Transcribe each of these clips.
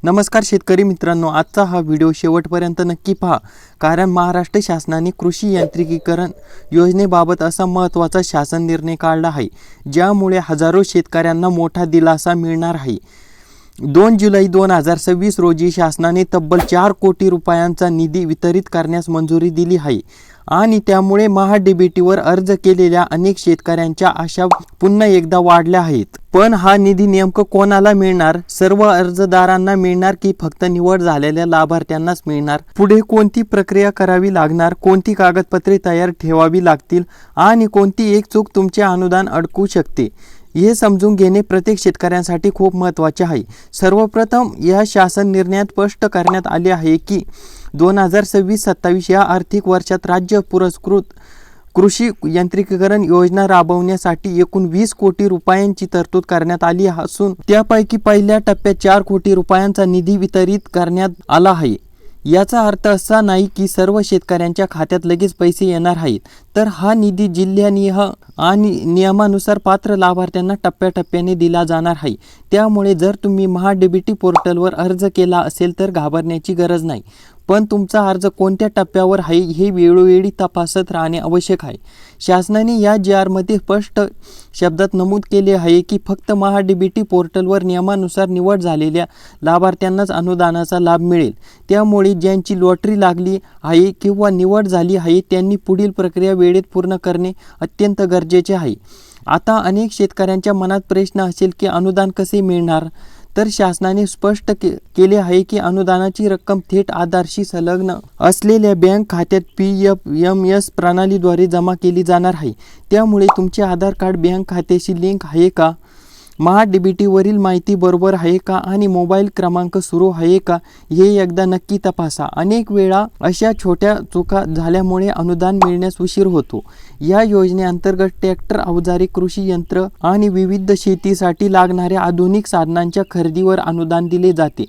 नमस्कार शेतकरी मित्रांनो, आजचा हा व्हिडिओ शेवटपर्यंत नक्की पहा, कारण महाराष्ट्र शासनाने कृषी यांत्रिकीकरण योजनेबाबत असा महत्त्वाचा शासन निर्णय काढला आहे, ज्यामुळे हजारो शेतकऱ्यांना मोठा दिलासा मिळणार आहे। 2 जुलै 2026 रोजी शासनाने तब्बल 4 कोटी रुपयांचा निधी वितरित करण्यास मंजुरी दिली आहे आणि त्यामुळे महा-डी-बी-टीवर अर्ज केलेल्या अनेक शेतकऱ्यांच्या आशा पुन्हा एकदा वाढल्या आहेत। पण हा निधी नेमकं कोणाला मिळणार? सर्व अर्जदारांना मिळणार की फक्त निवड झालेल्या लाभार्थ्यांनाच मिळणार? पुढे कोणती प्रक्रिया करावी लागणार? कोणती कागदपत्रे तयार ठेवावी लागतील आणि कोणती एक चूक तुमचे अनुदान अडकू शकते? हे समजून घेणे प्रत्येक शेतकऱ्यांसाठी खूप महत्त्वाचे आहे। सर्वप्रथम या शासन निर्णयात स्पष्ट करण्यात आले आहे की 2026-27 या आर्थिक वर्षात राज्य पुरस्कृत कृषी यांत्रिकीकरण योजना राबवण्यासाठी एकूण 20 कोटी रुपयांची तरतूद करण्यात आली असून त्यापैकी पहिल्या टप्प्यात 4 कोटी रुपयांचा निधी वितरित करण्यात आला आहे। याचा अर्थ असा नाही की सर्व शेतकऱ्यांच्या खात्यात लगेच पैसे येणार आहेत, तर हा निधी जिल्हानिहाय आणि नियमानुसार पात्र लाभार्थ्यांना टप्प्याटप्प्याने दिला जाणार आहे। त्यामुळे जर तुम्ही महा-डी-बी-टी पोर्टलवर अर्ज केला असेल तर घाबरण्याची गरज नाही, पण तुमचा अर्ज कोणत्या टप्प्यावर आहे हे वेळोवेळी तपासत राहणे आवश्यक आहे। शासनाने या जी-आरमध्ये स्पष्ट शब्दात नमूद केले आहे की फक्त महा-डी-बी-टी पोर्टलवर नियमानुसार निवड झालेल्या लाभार्थ्यांनाच अनुदानाचा लाभ मिळेल। त्यामुळे ज्यांची लॉटरी लागली आहे किंवा निवड झाली आहे त्यांनी पुढील प्रक्रिया वेळेत पूर्ण करणे अत्यंत गरजेचे आहे। आता अनेक शेतकऱ्यांच्या मनात प्रश्न असेल की अनुदान कसे मिळणार? तर शासनाने स्पष्ट केले आहे की अनुदानाची रक्कम थेट आधारशी संलग्न असलेल्या बँक खात्यात PFMS प्रणालीद्वारे जमा केली जाणार आहे। त्यामुळे तुमचे आधार कार्ड बँक खात्याशी लिंक आहे का, महा-डी-बी-टी वरील माहिती बरोबर आहे का आणि मोबाईल क्रमांक सुरू आहे का हे एकदा नक्की तपासा। अनेक वेळा अशा छोट्या चुका झाल्यामुळे अनुदान मिळण्यास उशीर होतो। या योजनेअंतर्गत ट्रॅक्टर, अवजारे, कृषी यंत्र आणि विविध शेतीसाठी लागणाऱ्या आधुनिक साधनांच्या खरेदीवर अनुदान दिले जाते।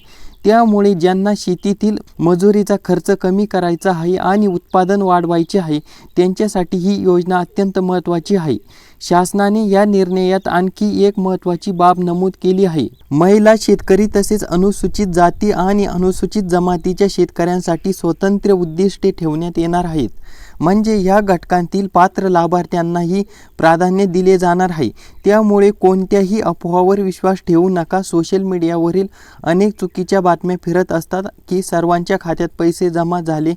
त्यामुळे ज्यांना शेतीतील मजुरीचा खर्च कमी करायचा आहे आणि उत्पादन वाढवायचे आहे त्यांच्यासाठी ही योजना अत्यंत महत्त्वाची आहे। शासनाने या निर्णयात आणखी एक महत्त्वाची बाब नमूद केली आहे। महिला, शेतकरी तसेच अनुसूचित जाती आणि अनुसूचित जमातीच्या शेतकऱ्यांसाठी स्वतंत्र उद्दिष्टे ठेवण्यात येणार आहेत। म्हणजे या घटकांतील पात्र लाभार्थ्यांनाही प्राधान्य दिले जाणार आहे। त्यामुळे कोणत्याही अफवावर विश्वास ठेवू नका। सोशल मीडियावरील अनेक चुकीच्या बातम्या फिरत असतात की सर्वांच्या खात्यात पैसे जमा झाले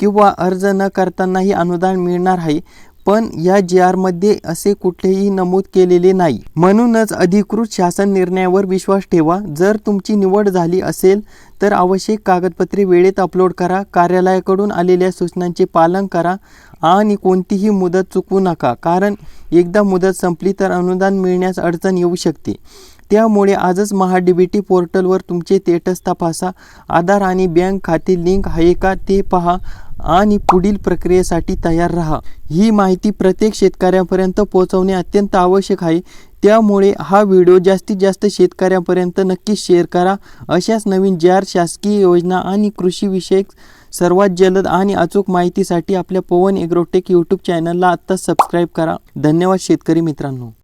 किंवा अर्ज न करतानाही अनुदान मिळणार आहे, पण या जी-आरमध्ये असे कुठेही नमूद केलेले नाही। म्हणूनच अधिकृत शासन निर्णयावर विश्वास ठेवा। जर तुमची निवड झाली असेल तर आवश्यक कागदपत्रे वेळेत अपलोड करा, कार्यालयाकडून आलेल्या सूचनांचे पालन करा आणि कोणतीही मुदत चुकवू नका, कारण एकदा मुदत संपली तर अनुदान मिळण्यास अडचण येऊ शकते। त्यामुळे आजच महा-डी-बी-टी पोर्टलवर तुमचे स्टेटस तपासा, आधार आणि बँक खाते लिंक आहे का ते पहा आणि पुढील प्रक्रियेसाठी तयार राहा। ही माहिती प्रत्येक शेतकऱ्यांपर्यंत पोहोचवणे अत्यंत आवश्यक आहे। त्यामुळे हा व्हिडिओ जास्तीत जास्त शेतकऱ्यांपर्यंत नक्की शेअर करा। अशाच नवीन जी-आर, शासकीय योजना आणि कृषीविषयक सर्वात जलद आणि अचूक माहितीसाठी आपल्या पवन ॲग्रोटेक यूट्यूब चॅनलला आत्ताच सबस्क्राईब करा। धन्यवाद शेतकरी मित्रांनो।